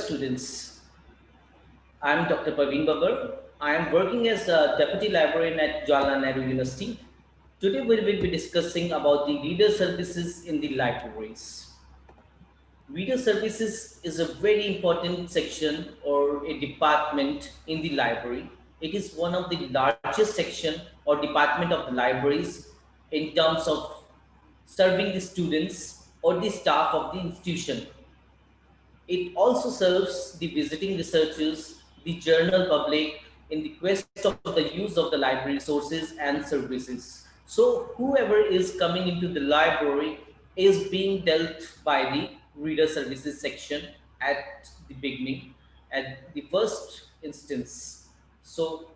students. I'm Dr. Praveen Babar. I am working as a Deputy Librarian at Jawaharlal Nehru University. Today we will be discussing about the reader services in the libraries. Reader services is a very important section or a department in the library. It is one of the largest section or department of the libraries in terms of serving the students or the staff of the institution. It also serves the visiting researchers, the journal public in the quest of the use of the library resources and services. So whoever is coming into the library is being dealt by the reader services section at the beginning, at the first instance. So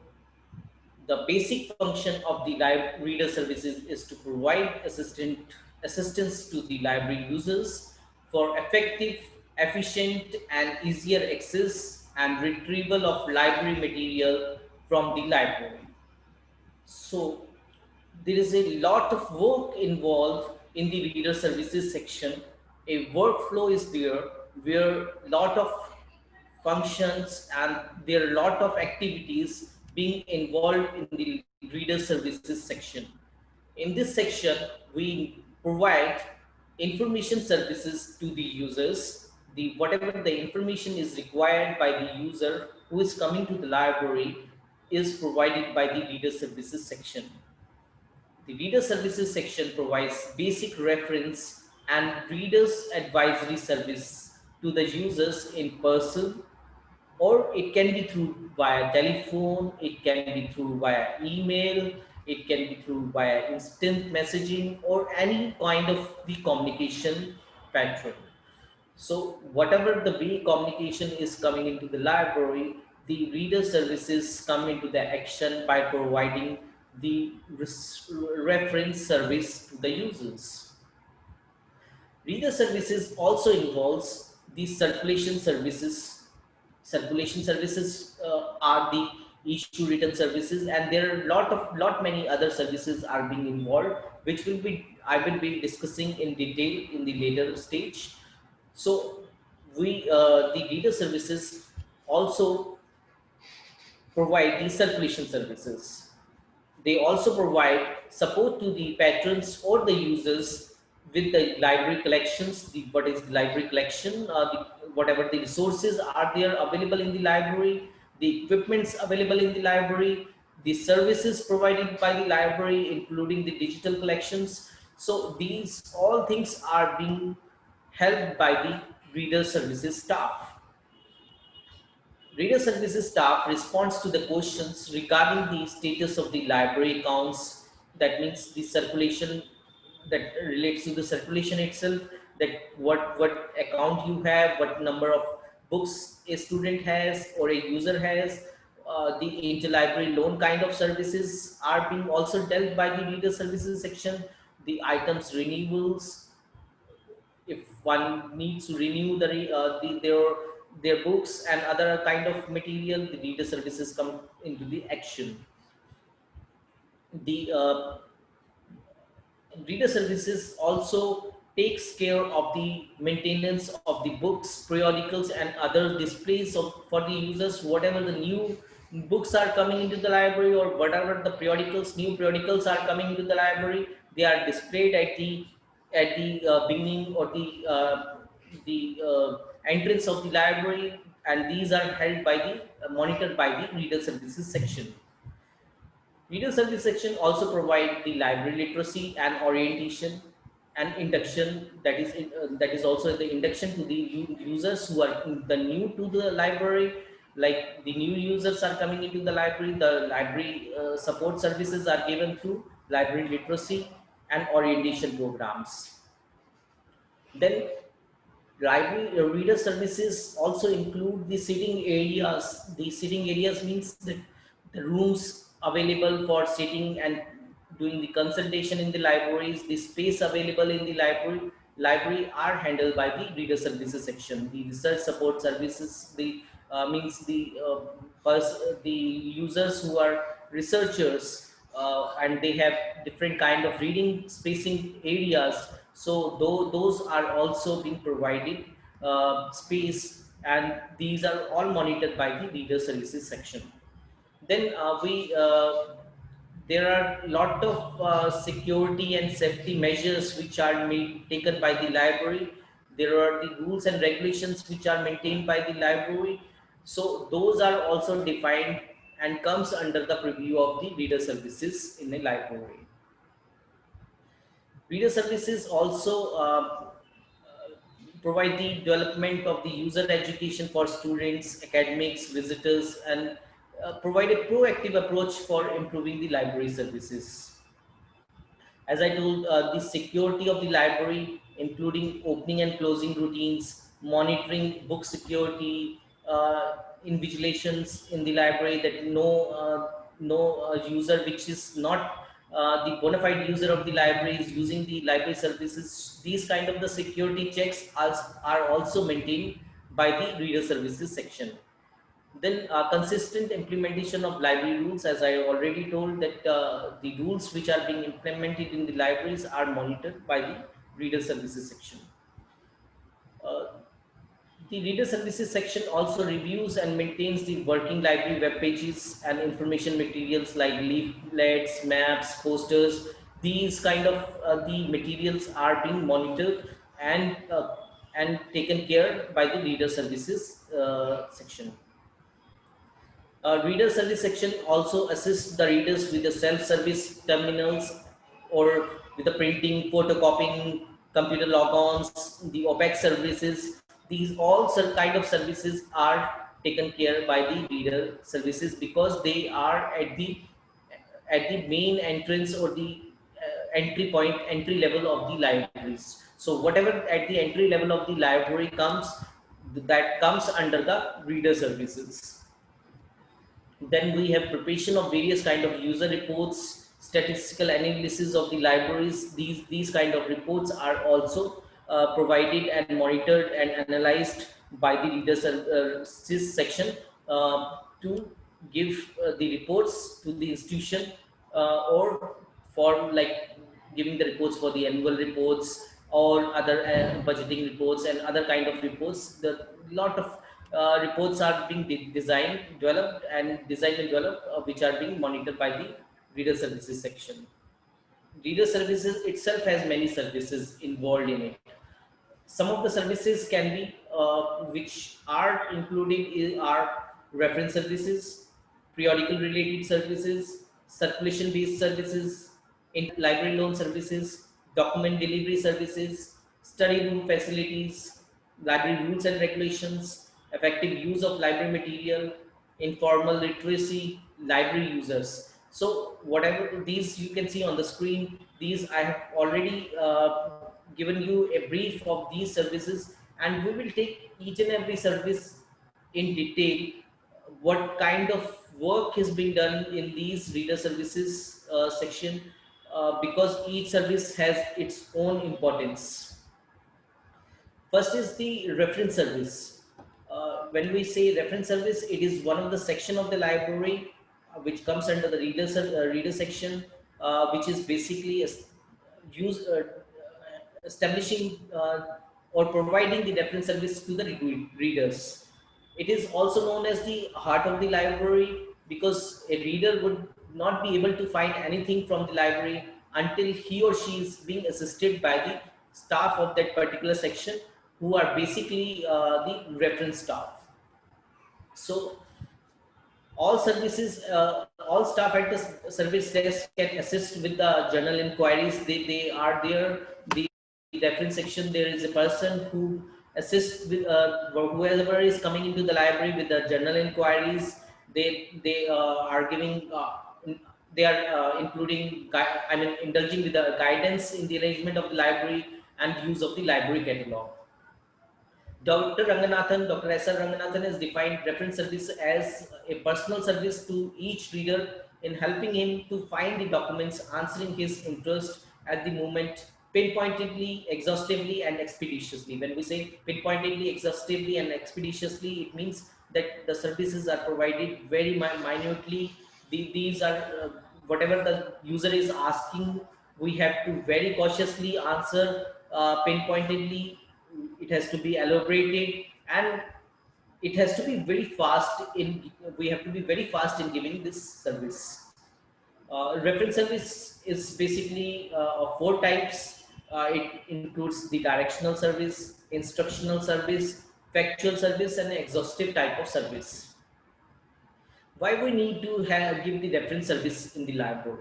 the basic function of the reader services is to provide assistance to the library users for effective, efficient, and easier access and retrieval of library material from the library. So there is a lot of work involved in the reader services section. A workflow is there where a lot of functions and there are a lot of activities being involved in the reader services section. In this section, we provide information services to the users. The whatever the information is required by the user who is coming to the library is provided by the reader services section. The Reader Services section provides basic reference and readers advisory service to the users in person, or it can be through via telephone, it can be through via email, it can be through via instant messaging or any kind of the communication pattern. So whatever the way communication is coming into the library, the reader services come into the action by providing the reference service to the users. Reader services also involves the circulation services. Circulation services are the issue written services, and there are lot many other services are being involved, which I will be discussing in detail in the later stage. So the reader services also provide the circulation services. They also provide support to the patrons or the users with the library collections. What is the library collection? Whatever the resources are there available in the library, the equipments available in the library, the services provided by the library, including the digital collections. So these all things are being helped by the reader services staff. Reader services staff responds to the questions regarding the status of the library accounts. That means the circulation that relates to the circulation itself, that what account you have, what number of books a student has or a user has. The interlibrary loan kind of services are being also dealt by the reader services section. The items renewals, if one needs to renew their books and other kind of material, the reader services come into the action. The reader services also takes care of the maintenance of the books, periodicals, and other displays for the users. Whatever the new books are coming into the library, or whatever the new periodicals are coming into the library, they are displayed at the beginning or the entrance of the library, and these are held by the monitored by the reader services section. Reader service section also provide the library literacy and orientation and induction. That is also the induction to the users who are the new to the library. Like the new users are coming into the library support services are given through library literacy and orientation programs. Then library reader services also include the sitting areas. The sitting areas means that the rooms available for sitting and doing the consultation in the libraries, the space available in the library are handled by the reader services section. The research support services, the means the users who are researchers and they have different kind of reading spacing areas. So those are also being provided space and these are all monitored by the reader services section. Then there are lot of security and safety measures which are taken by the library. There are the rules and regulations which are maintained by the library. So those are also defined and comes under the purview of the reader services in a library. Reader services also provide the development of the user education for students, academics, visitors, and provide a proactive approach for improving the library services. As I told, the security of the library, including opening and closing routines, monitoring book security, invigilations in the library that no user which is not the bona fide user of the library is using the library services. These kind of the security checks are also maintained by the reader services section. Then consistent implementation of library rules, as I already told that the rules which are being implemented in the libraries are monitored by the reader services section. Uh, the reader services section also reviews and maintains the working library web pages and information materials like leaflets, maps, posters. These kind of the materials are being monitored and taken care by the reader services section. Reader service section also assists the readers with the self-service terminals or with the printing, photocopying, computer logons, the OPEX services. These all kind of services are taken care by the reader services because they are at the main entrance or the entry level of the libraries. So whatever at the entry level of the library comes, that comes under the reader services. Then we have preparation of various kind of user reports, statistical analysis of the libraries. These kind of reports are also provided and monitored and analyzed by the reader services section to give the reports to the institution or for like giving the reports for the annual reports or other budgeting reports and other kind of reports. The lot of reports are being designed and developed, which are being monitored by the reader services section. Reader services itself has many services involved in it. Some of the services can be which are included are reference services, periodical related services, circulation based services, library loan services, document delivery services, study room facilities, library rules and regulations, effective use of library material, informal literacy, library users. So whatever these you can see on the screen, these I have already given you a brief of these services, and we will take each and every service in detail, what kind of work is being done in these reader services section, because each service has its own importance. First is the reference service. When we say reference service, it is one of the section of the library which comes under the reader section, which is basically establishing or providing the reference service to the readers. It is also known as the heart of the library because a reader would not be able to find anything from the library until he or she is being assisted by the staff of that particular section, who are basically the reference staff. So all staff at the service desk can assist with the journal inquiries. They are there. The reference section, there is a person who assists with whoever is coming into the library with the journal inquiries. They are giving. They are including, I mean, indulging with the guidance in the arrangement of the library and use of the library catalog. Dr. S.R. Ranganathan has defined reference service as a personal service to each reader in helping him to find the documents answering his interest at the moment, pinpointedly, exhaustively, and expeditiously. When we say pinpointedly, exhaustively, and expeditiously, it means that the services are provided very minutely. These are whatever the user is asking, we have to very cautiously answer pinpointedly. It has to be elaborated, and it has to be very fast in, we have to be very fast in giving this service. Reference service is basically of four types. It includes the directional service, instructional service, factual service, and exhaustive type of service. Why we need to give the reference service in the library?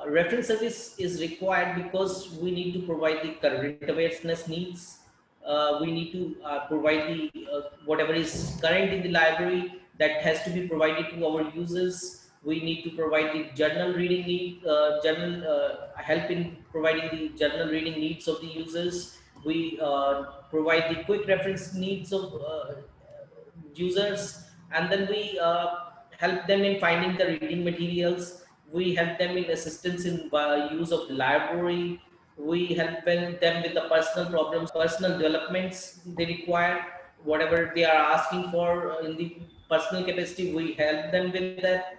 Reference service is required because we need to provide the current awareness needs. We need to provide the whatever is current in the library that has to be provided to our users. We need to provide the journal reading need, journal help in providing the journal reading needs of the users. We provide the quick reference needs of users, and then we help them in finding the reading materials. We help them in assistance in use of the library. We help them with the personal problems, personal developments they require, whatever they are asking for in the personal capacity. We help them with that.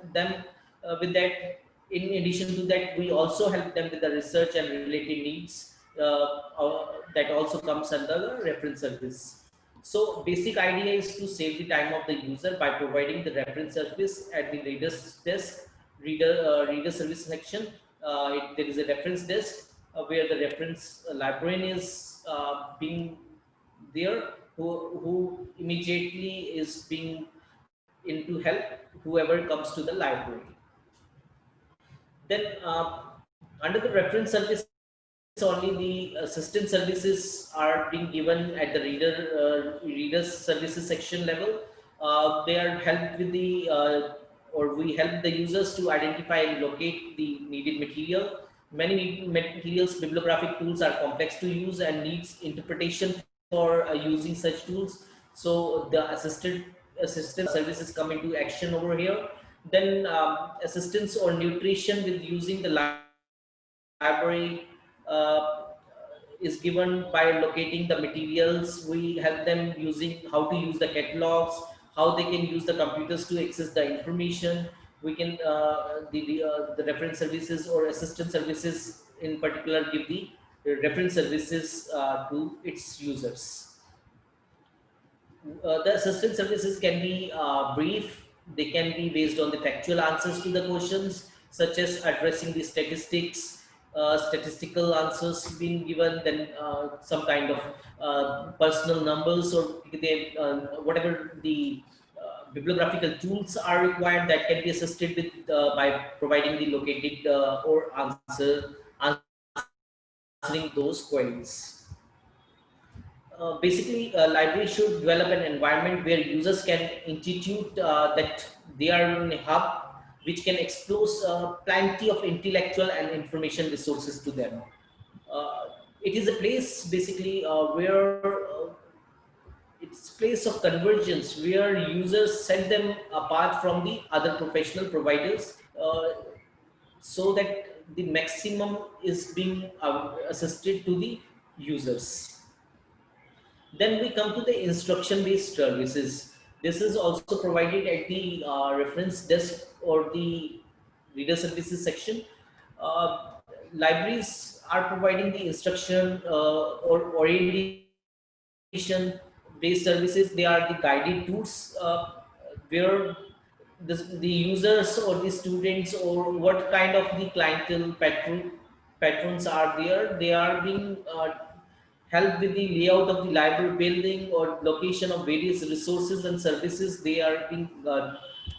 In addition to that, we also help them with the research and related needs that also comes under the reference service. So basic idea is to save the time of the user by providing the reference service at the reader's desk, reader service section. There is a reference desk where the reference librarian is being there, who immediately is being into help whoever comes to the library. Then under the reference service, only the assistant services are being given at the readers services section level. They are helped with the or we help the users to identify and locate the needed material. Many materials bibliographic tools are complex to use and needs interpretation for using such tools. So the assistant services come into action over here. Then assistance or nutrition with using the library is given by locating the materials. We help them using how to use the catalogs, how they can use the computers to access the information. We can the reference services or assistant services in particular give the reference services to its users. The assistant services can be brief. They can be based on the factual answers to the questions, such as addressing the statistics, statistical answers being given, then some kind of personal numbers, or they, whatever the bibliographical tools are required, that can be assisted with by providing the located or answering those queries. Basically, library should develop an environment where users can institute that they are in a hub which can expose plenty of intellectual and information resources to them. It is a place basically where it's place of convergence where users set them apart from the other professional providers, so that the maximum is being assisted to the users. Then we come to the instruction-based services. This is also provided at the reference desk or the reader services section. Libraries are providing the instruction or orientation-based services. They are the guided tools where the users or the students or what kind of the clientele patrons are there. They are being help with the layout of the library building or location of various resources and services they are being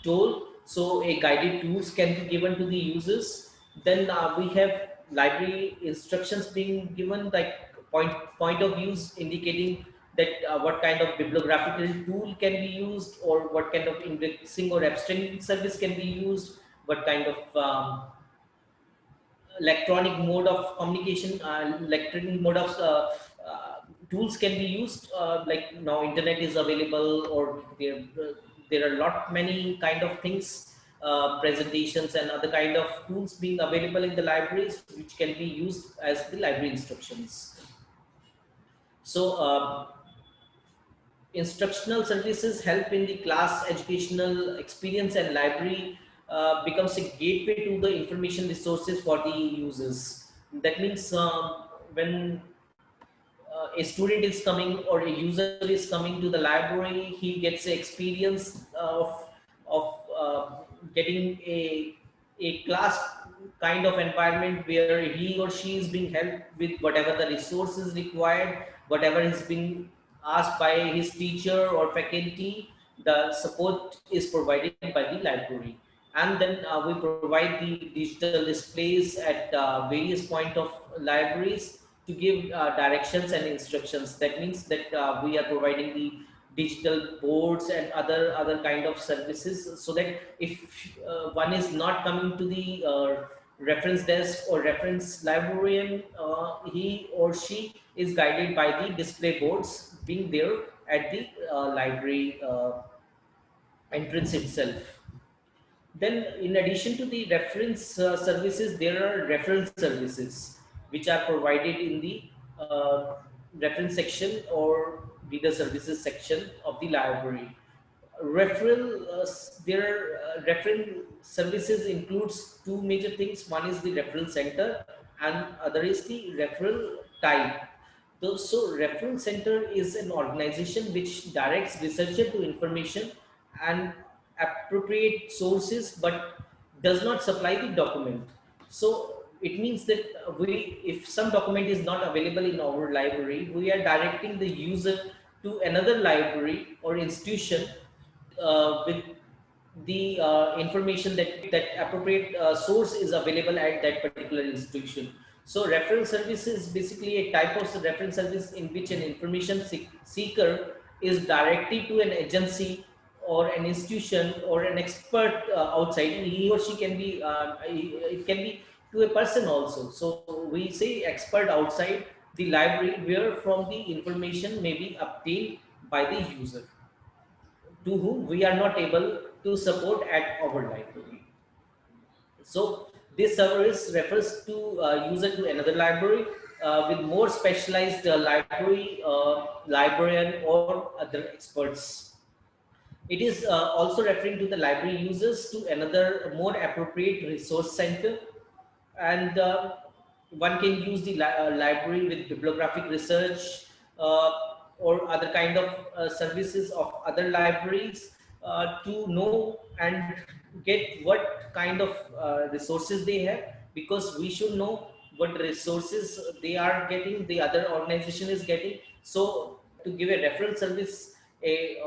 told. So a guided tools can be given to the users. Then we have library instructions being given, like point of views indicating that what kind of bibliographical tool can be used, or what kind of indexing or abstracting service can be used, what kind of electronic mode of communication, electronic mode of tools can be used. Like now internet is available, or there are lot many kind of things, presentations and other kind of tools being available in the libraries, which can be used as the library instructions. So instructional services help in the class educational experience, and library becomes a gateway to the information resources for the users. That means when a student is coming or a user is coming to the library, he gets the experience of getting a class kind of environment where he or she is being helped with whatever the resources required, whatever is being asked by his teacher or faculty. The support is provided by the library, and then we provide the digital displays at various point of libraries to give directions and instructions. That means that we are providing the digital boards and other kind of services, so that if one is not coming to the reference desk or reference librarian, he or she is guided by the display boards being there at the library entrance itself. Then, in addition to the reference services, there are reference services which are provided in the reference section or reader services section of the library. Referral services includes two major things. One is the referral center, and other is the referral type. So referral center is an organization which directs researcher to information and appropriate sources, but does not supply the document. So it means that if some document is not available in our library, we are directing the user to another library or institution with the information that appropriate source is available at that particular institution. So referral service is basically a type of reference service in which an information seeker is directed to an agency or an institution or an expert outside, and he or she can be it can be to a person also. So we say expert outside the library, where from the information may be obtained by the user, to whom we are not able to support at our library. So this service refers to user to another library with more specialized librarian or other experts. It is also referring to the library users to another more appropriate resource center, and one can use the library with bibliographic research uh, or other kind of services of other libraries to know and get what kind of resources they have, because we should know what resources they are getting, the other organization is getting. So to give a referral service, a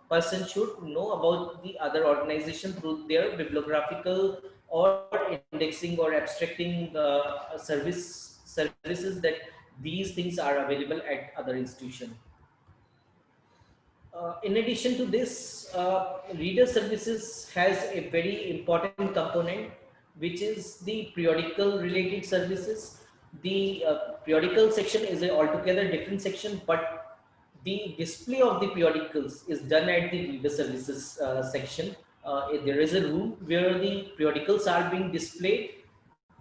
person should know about the other organization through their bibliographical or indexing or abstracting services, that these things are available at other institution. In addition to this, reader services has a very important component, which is the periodical related services. The periodical section is a altogether different section, but the display of the periodicals is done at the reader services section. There is a room where the periodicals are being displayed.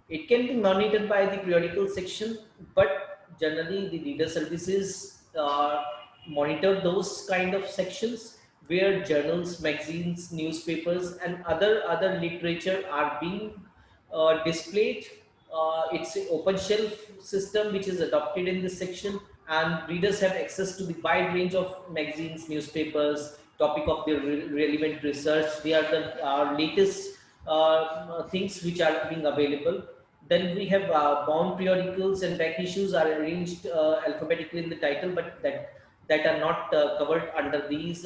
It can be monitored by the periodical section, but generally the reader services monitor those kind of sections where journals, magazines, newspapers, and other literature are being displayed. It's an open shelf system which is adopted in this section, and readers have access to the wide range of magazines, newspapers, topic of their relevant research. They are the latest things which are being available. Then we have bound periodicals and back issues are arranged alphabetically in the title, but that are not covered under these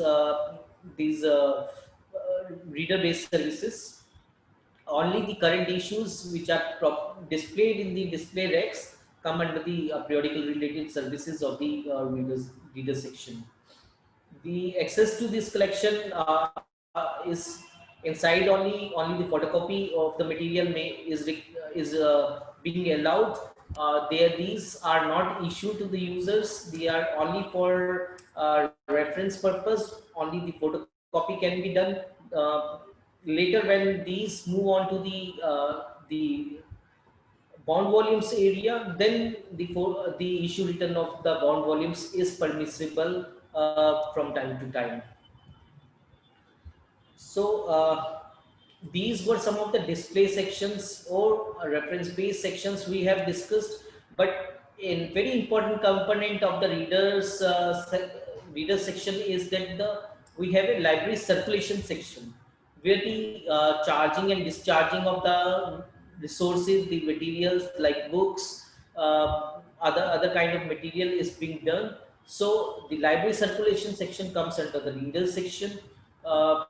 reader-based services. Only the current issues which are displayed in the display racks come under the periodical related services of the reader section. The access to this collection is inside only the photocopy of the material is being allowed. These are not issued to the users. They are only for reference purpose. Only the photocopy can be done. Later, when these move on to the bond volumes area, then the issue return of the bond volumes is permissible from time to time. So these were some of the display sections or reference based sections we have discussed, but a very important component of the reader section is that we have a library circulation section where the charging and discharging of the resources, the materials like books, other kind of material is being done. So the library circulation section comes under the reader section. Uh,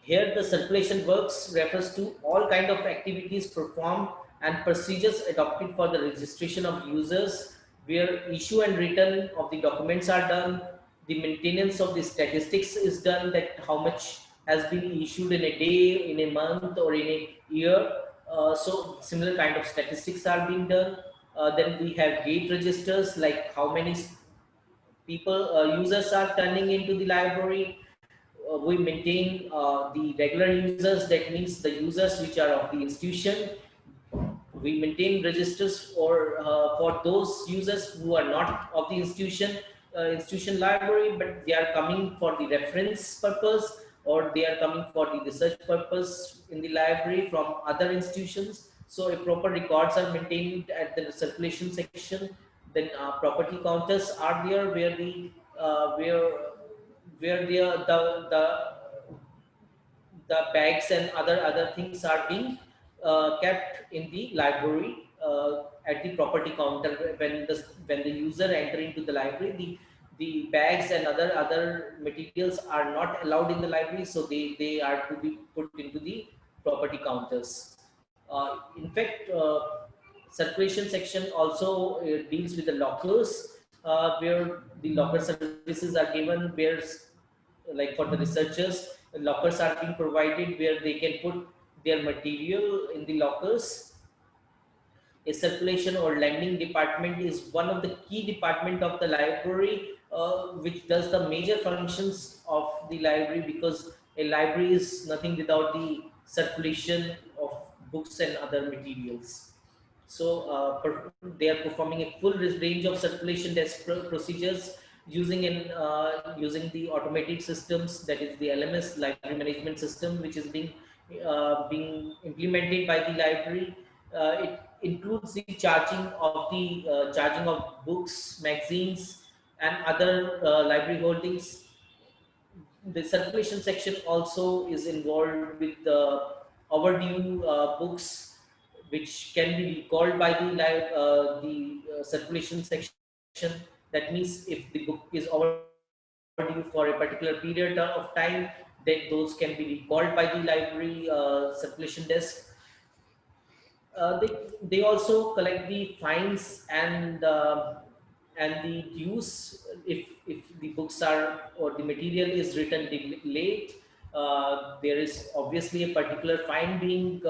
Here, the circulation works refers to all kind of activities performed and procedures adopted for the registration of users, where issue and return of the documents are done. The maintenance of the statistics is done, that how much has been issued in a day, in a month, or in a year. So similar kind of statistics are being done. Then we have gate registers, like how many people users are turning into the library. We maintain the regular users, that means the users which are of the institution. We maintain registers for those users who are not of the institution library, but they are coming for the reference purpose, or they are coming for the research purpose in the library from other institutions. So a proper records are maintained at the circulation section. Then property counters are there, where the where the bags and other things are being kept in the library at the property counter. When the user enter into the library, the bags and other materials are not allowed in the library, so they are to be put into the property counters. In fact, circulation section also deals with the lockers, where the locker services are given, where, like for the researchers, lockers are being provided where they can put their material in the lockers. A circulation or lending department is one of the key department of the library, which does the major functions of the library, because a library is nothing without the circulation of books and other materials. So they are performing a full range of circulation desk procedures using the automated systems, that is the LMS, library management system, which is being implemented by the library. It includes the charging of books, magazines, and other library holdings. The circulation section also is involved with the overdue books, which can be recalled by the circulation section. That means if the book is overdue for a particular period of time, then those can be recalled by the library circulation desk. They also collect the fines and the dues if the books are or the material is written late. There is obviously a particular fine being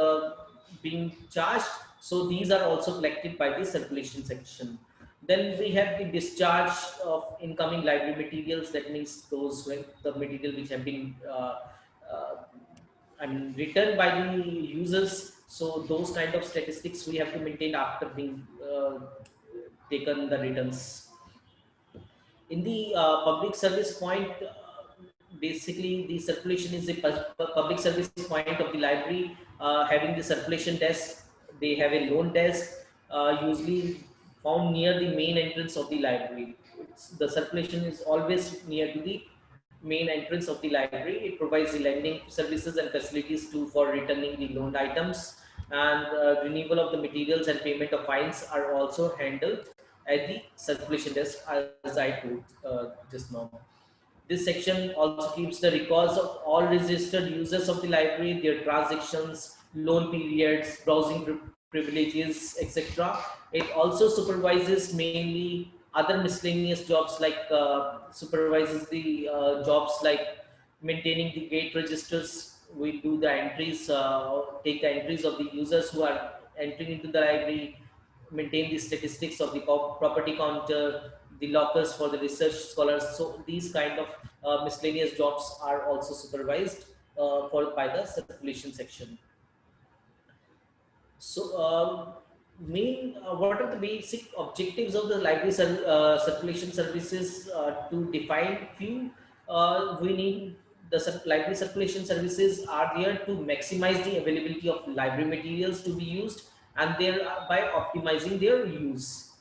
charged. So these are also collected by the circulation section. Then we have the discharge of incoming library materials. That means those the material which have been written by the users. So those kind of statistics we have to maintain after being taken the returns. In the public service point, basically the circulation is a public service point of the library, having the circulation desk. They have a loan desk, usually found near the main entrance of the library. The circulation is always near to the main entrance of the library. It provides the lending services and facilities too for returning the loaned items, and renewal of the materials and payment of fines are also handled at the circulation desk, as I told just now. This section also keeps the records of all registered users of the library, their transactions, loan periods, browsing privileges, etc. It also supervises mainly other miscellaneous jobs, like supervises the jobs like maintaining the gate registers. We do the entries, take the entries of the users who are entering into the library, maintain the statistics of the property counter, the lockers for the research scholars. So these kind of miscellaneous jobs are also supervised for by the circulation section. So, what are the basic objectives of the library circulation services? To define few, we need the library circulation services are there to maximize the availability of library materials to be used, and thereby optimizing their use.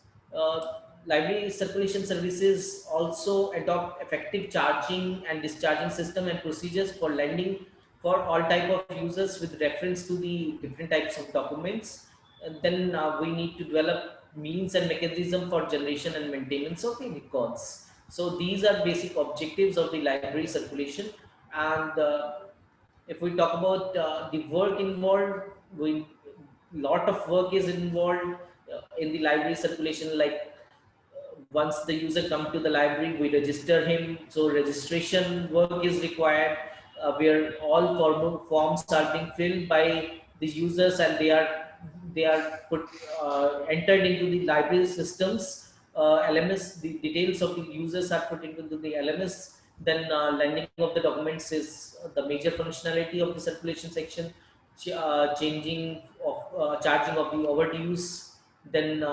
Library circulation services also adopt effective charging and discharging system and procedures for lending for all type of users with reference to the different types of documents. And then we need to develop means and mechanism for generation and maintenance of the records. So these are basic objectives of the library circulation. And if we talk about the work involved, we lot of work is involved in the library circulation. Like once the user come to the library, we register him. So registration work is required, where all forms are being filled by the users, and they are put entered into the library systems. LMS, the details of the users are put into the LMS. Then lending of the documents is the major functionality of the circulation section. Changing of charging of the overdues. Then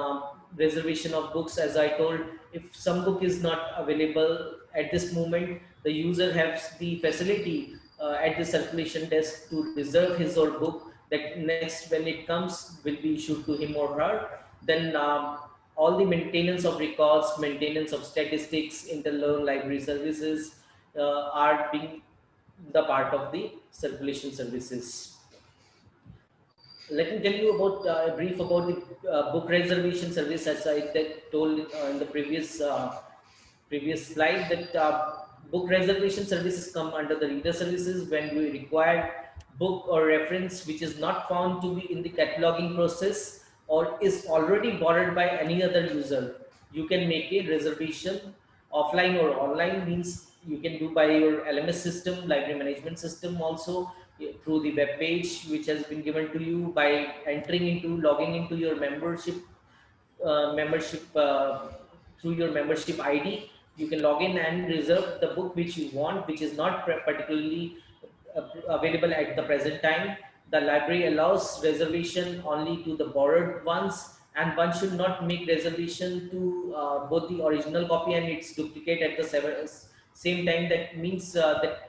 reservation of books, as I told. If some book is not available at this moment, the user has the facility at the circulation desk to reserve his or book, that next when it comes will be issued to him or her. Then all the maintenance of records, maintenance of statistics, interlearn library services are being the part of the circulation services. Let me tell you about a brief about the book reservation service. As I told in the previous slide, that book reservation services come under the reader services when we require book or reference which is not found to be in the cataloging process or is already borrowed by any other user. You can make a reservation offline or online, means you can do by your LMS system, library management system, also through the web page which has been given to you, by logging into your membership through your membership ID. You can log in and reserve the book which you want, which is not particularly available at the present time. The library allows reservation only to the borrowed ones, and one should not make reservation to both the original copy and its duplicate at the same time. That means that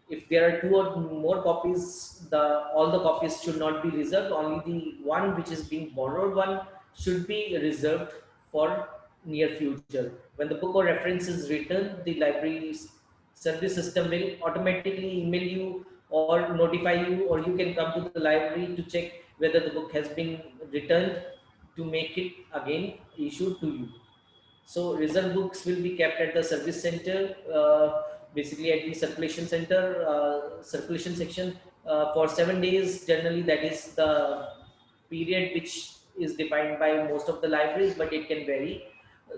if there are two or more copies, all the copies should not be reserved. Only the one which is being borrowed one should be reserved for near future. When the book or reference is returned, the library service system will automatically email you or notify you, or you can come to the library to check whether the book has been returned, to make it again issued to you. So reserve books will be kept at the service center, basically at the circulation center, circulation section for 7 days. Generally, that is the period which is defined by most of the libraries, but it can vary.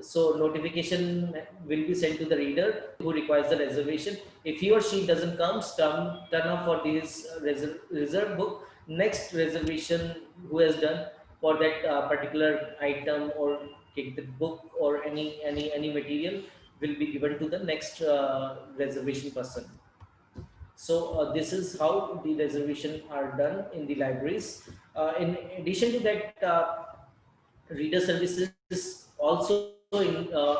So notification will be sent to the reader who requires the reservation. If he or she doesn't come, turn up for this reserve book. Next reservation who has done for that particular item or take the book or any material will be given to the next reservation person. So this is how the reservation are done in the libraries. In addition to that, reader services also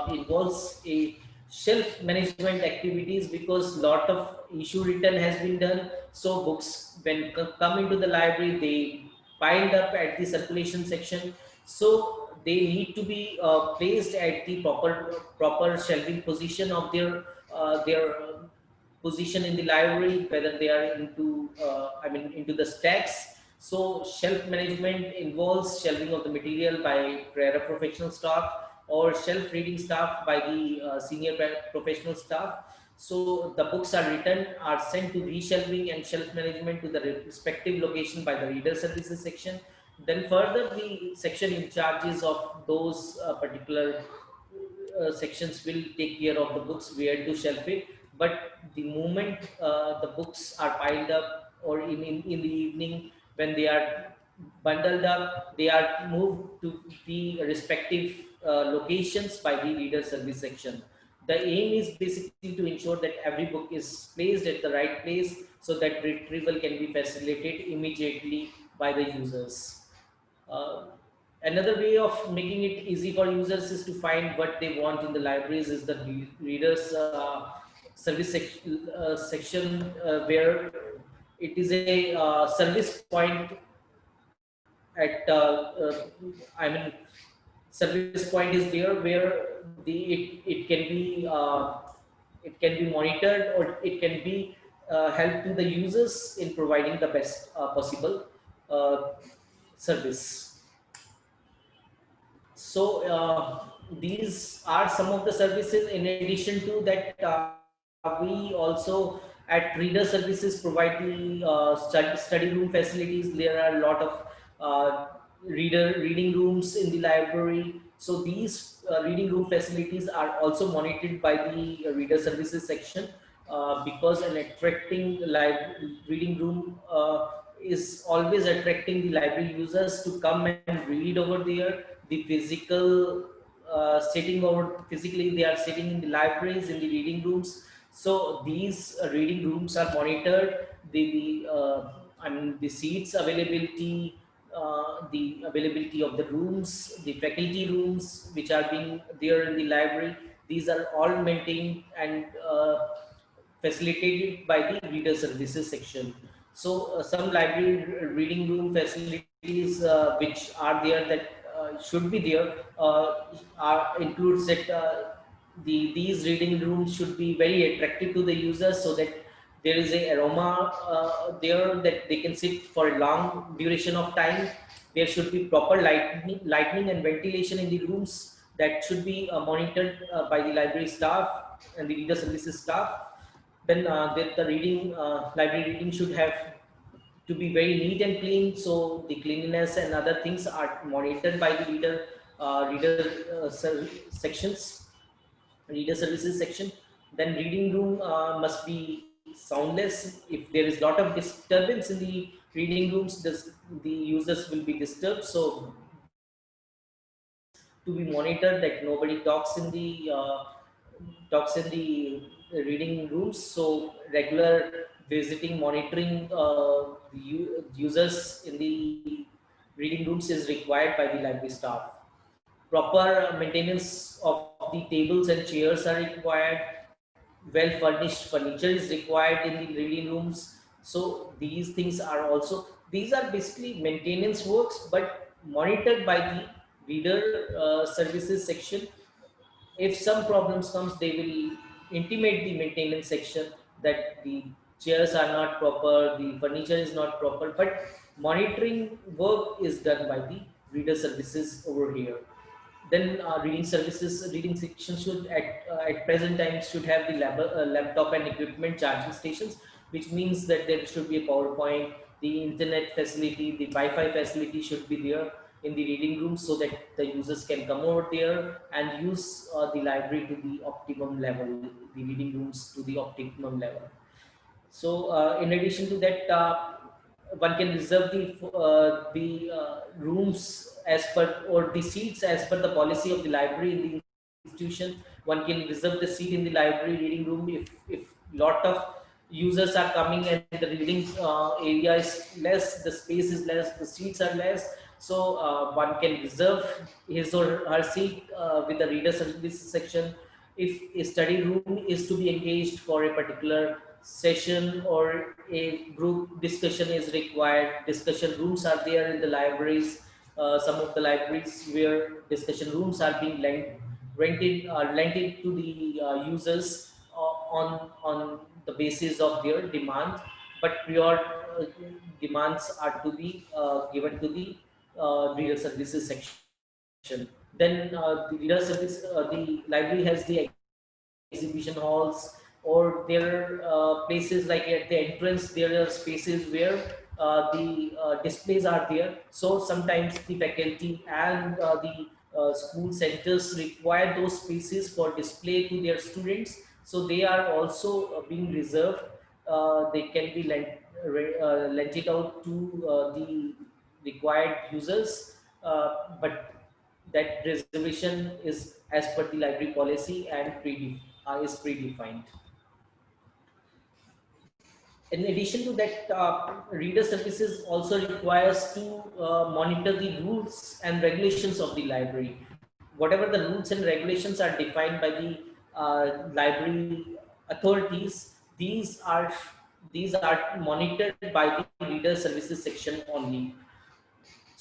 involves a shelf management activities, because lot of issue return has been done. So books when come into the library, they piled up at the circulation section. So they need to be placed at the proper shelving position of their position in the library, whether they are into into the stacks. So shelf management involves shelving of the material by professional staff, or shelf reading staff by the senior professional staff. So the books are written, are sent to reshelving and shelf management to the respective location by the reader services section. Then further, the section in charges of those particular sections will take care of the books where to shelf it. But the moment the books are piled up, or in the evening when they are bundled up, they are moved to the respective locations by the reader service section. The aim is basically to ensure that every book is placed at the right place, so that retrieval can be facilitated immediately by the users. Uh, Another way of making it easy for users is to find what they want in the libraries is the readers service section, where it is a service point at I mean service point is there where it can be monitored, or it can be help to the users in providing the best possible uh, service. So these are some of the services. In addition to that, we also at Reader Services provide the study room facilities. There are a lot of uh, reading rooms in the library. So these reading room facilities are also monitored by the Reader Services section, because an attracting reading room is always attracting the library users to come and read over there. The physical sitting over physically, they are sitting in the libraries, in the reading rooms. So these reading rooms are monitored. I mean, the seats availability, the availability of the rooms, the faculty rooms which are being there in the library, these are all maintained and facilitated by the Reader Services section. So some library reading room facilities which are there, that should be there, includes that these reading rooms should be very attractive to the users, so that there is a aroma there, that they can sit for a long duration of time. There should be proper lighting and ventilation in the rooms, that should be monitored by the library staff and the Reader Services staff. Then the library reading should have to be very neat and clean. So the cleanliness and other things are monitored by the sections, Reader Services section. Then reading room must be soundless. If there is lot of disturbance in the reading rooms, the users will be disturbed. So these things to be monitored, that nobody talks in the reading rooms. So regular visiting, monitoring users in the reading rooms is required by the library staff. Proper maintenance of the tables and chairs are required. Well furnished furniture is required in the reading rooms. So these things are also, these are basically maintenance works, but monitored by the Reader Services section. If some problems comes, they will intimate the maintenance section that the chairs are not proper, the furniture is not proper, but monitoring work is done by the Reader Services over here. Then reading section should at present times should have the laptop and equipment charging stations, which means that there should be a PowerPoint, the internet facility, the Wi-Fi facility should be there in the reading room, so that the users can come over there and use the library to the optimum level, the reading rooms to the optimum level. So, in addition to that, one can reserve the rooms as per, or the seats as per the policy of the library in the institution. One can reserve the seat in the library reading room if lot of users are coming and the reading area is less, the space is less, the seats are less. So one can reserve his or her seat with the Reader Services section. If a study room is to be engaged for a particular session, or a group discussion is required, discussion rooms are there in the libraries. Some of the libraries where discussion rooms are being rented to the users on the basis of their demand, but prior demands are to be given to the Reader Services section. Then the library has the exhibition halls, or there are places like at the entrance. There are spaces where the displays are there. So sometimes the faculty and the school centers require those spaces for display to their students. So they are also being reserved. They can be lent it out to the required users, but that reservation is as per the library policy and is predefined. In addition to that, Reader Services also requires to monitor the rules and regulations of the library. Whatever the rules and regulations are defined by the library authorities, these are monitored by the Reader Services section only.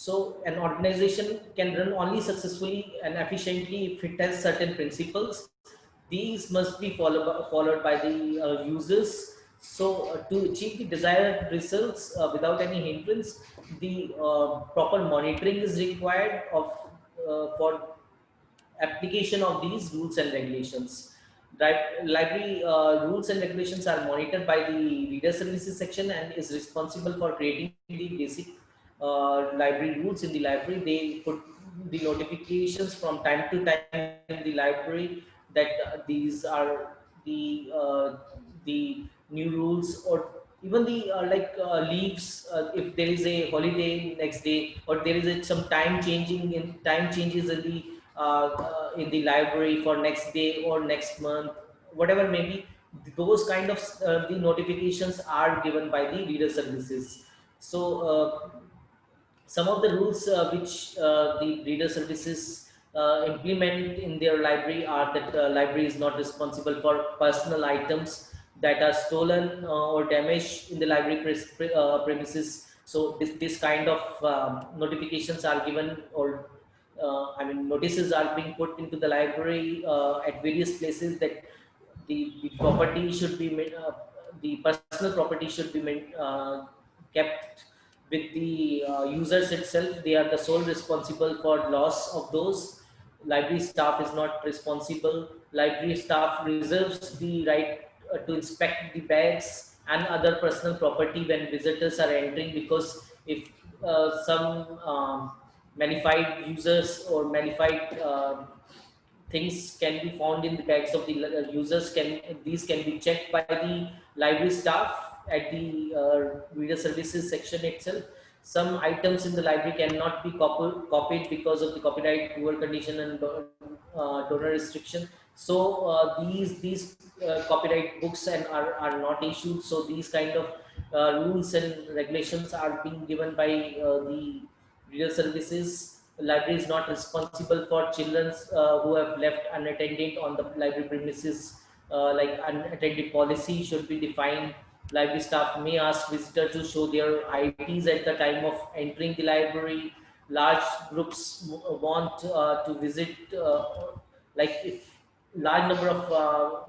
So an organization can run only successfully and efficiently if it has certain principles. These must be followed by the users. So to achieve the desired results without any hindrance, the proper monitoring is required of for application of these rules and regulations. Library rules and regulations are monitored by the Reader Services section and is responsible for creating the basic library rules in the library. They put the notifications from time to time in the library that these are the new rules, or even the leaves, if there is a holiday next day, or there is some time changes in the library for next day or next month, whatever may be, those kind of the notifications are given by the Reader Services. So some of the rules which the Reader Services implement in their library are that library is not responsible for personal items that are stolen or damaged in the library premises. So this kind of notifications are given, or notices are being put into the library at various places, that the property should be the personal property should be kept with the users itself. They are the sole responsible for loss of those. Library staff is not responsible. Library staff reserves the right to inspect the bags and other personal property when visitors are entering, because if some malified users or malified things can be found in the bags of the users, can these can be checked by the library staff at the Reader Services section itself. Some items in the library cannot be copied because of the copyright poor condition and donor restriction. So these copyright books are not issued. So these kind of rules and regulations are being given by the Reader Services. The library is not responsible for children who have left unattended on the library premises. Like unattended policy should be defined. Library staff may ask visitors to show their IDs at the time of entering the library. Large groups want to visit, like if large number of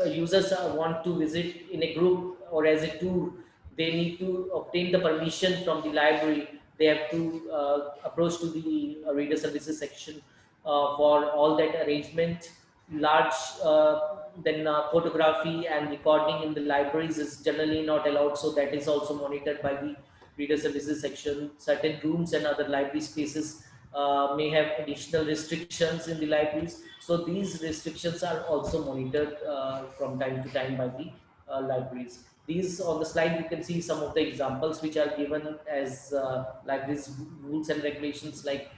users want to visit in a group or as a tour, they need to obtain the permission from the library. They have to approach to the Reader Services section for all that arrangement. Large then photography and recording in the libraries is generally not allowed, so that is also monitored by the Reader Services section. Certain rooms and other library spaces may have additional restrictions in the libraries. So these restrictions are also monitored from time to time by the libraries. These on the slide, you can see some of the examples which are given as libraries rules and regulations, like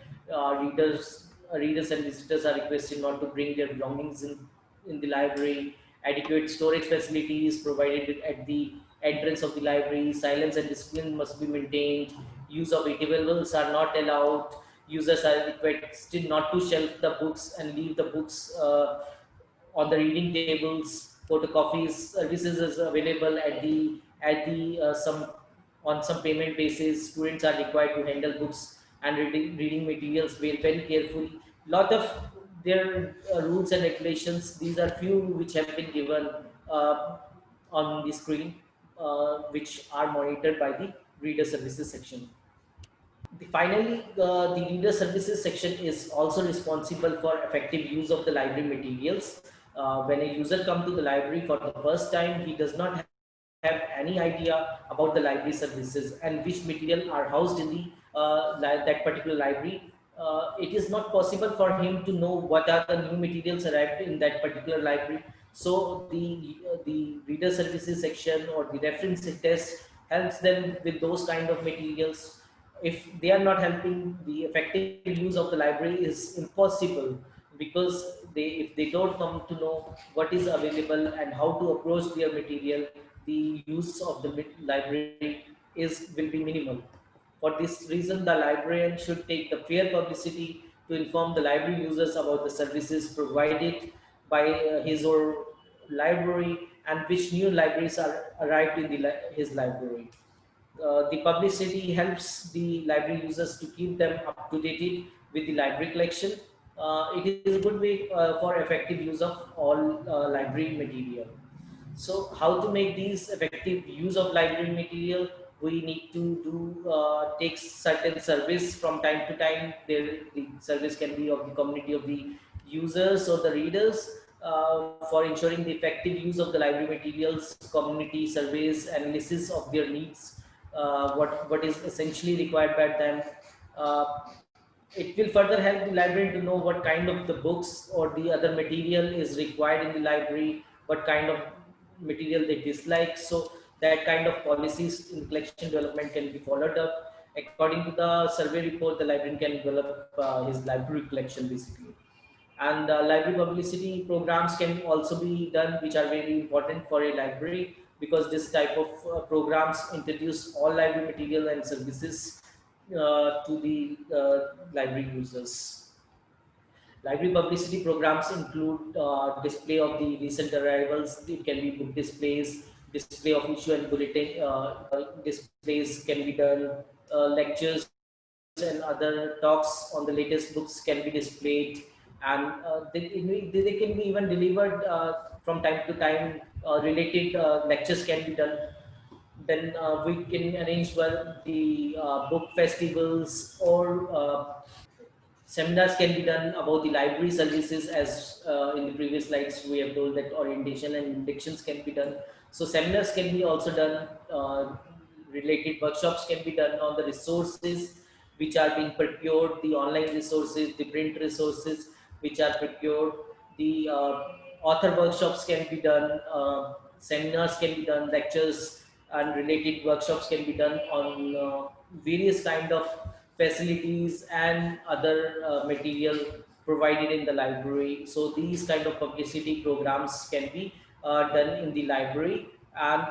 readers and visitors are requested not to bring their belongings in the library. Adequate storage facilities provided at the entrance of the library. Silence and discipline must be maintained. Use of eatables are not allowed. Users are requested not to shelf the books and leave the books on the reading tables. Photocopies services is available at the some on some payment basis. Students are required to handle books and reading materials very carefully. Lot of their rules and regulations. These are few which have been given on the screen, which are monitored by the Reader Services section. Finally, the Reader Services section is also responsible for effective use of the library materials. When a user comes to the library for the first time, he does not have any idea about the library services and which material are housed in the that particular library. It is not possible for him to know what are the new materials arrived in that particular library. So the Reader Services section or the reference test helps them with those kind of materials. If they are not helping, the effective use of the library is impossible, because if they don't come to know what is available and how to approach their material, the use of the library will be minimal. For this reason, the librarian should take the fair publicity to inform the library users about the services provided by his or library, and which new libraries are arrived in his library. The publicity helps the library users to keep them up to date with the library collection. It is a good way for effective use of all library material. So how to make these effective use of library material? We need to take certain service from time to time. The service can be of the community of the users or the readers, for ensuring the effective use of the library materials, community surveys, analysis of their needs, what is essentially required by them. Uh, it will further help the librarian to know what kind of the books or the other material is required in the library, what kind of material they dislike. So that kind of policies in collection development can be followed up. According to the survey report, the librarian can develop his library collection basically. And library publicity programs can also be done, which are very important for a library, because this type of programs introduce all library material and services to the library users. Library publicity programs include display of the recent arrivals. It can be book displays, display of issue and bulletin displays can be done. Lectures and other talks on the latest books can be displayed, and they can be even delivered from time to time. Related lectures can be done. Then we can arrange the book festivals, or seminars can be done about the library services, as in the previous slides we have told that orientation and inductions can be done. So seminars can be also done. Related workshops can be done on the resources which are being procured, the online resources, the print resources which are procured. The author workshops can be done. Seminars can be done, lectures and related workshops can be done on various kind of facilities and other material provided in the library. So these kind of publicity programs can be done in the library, and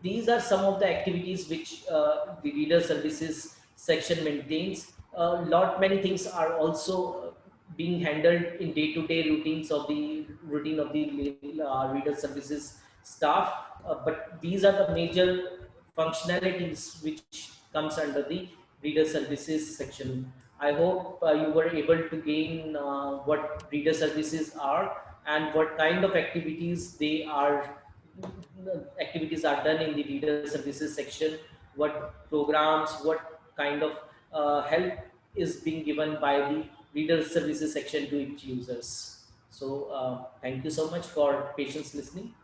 these are some of the activities which the reader services section maintains. Lot many things are also being handled in day-to-day routines of the routine of the reader services staff. But these are the major functionalities which comes under the reader services section. I hope you were able to gain what reader services are and what kind of activities are done in the reader services section, what programs, what kind of help is being given by the reader services section to its users. So thank you so much for patience listening.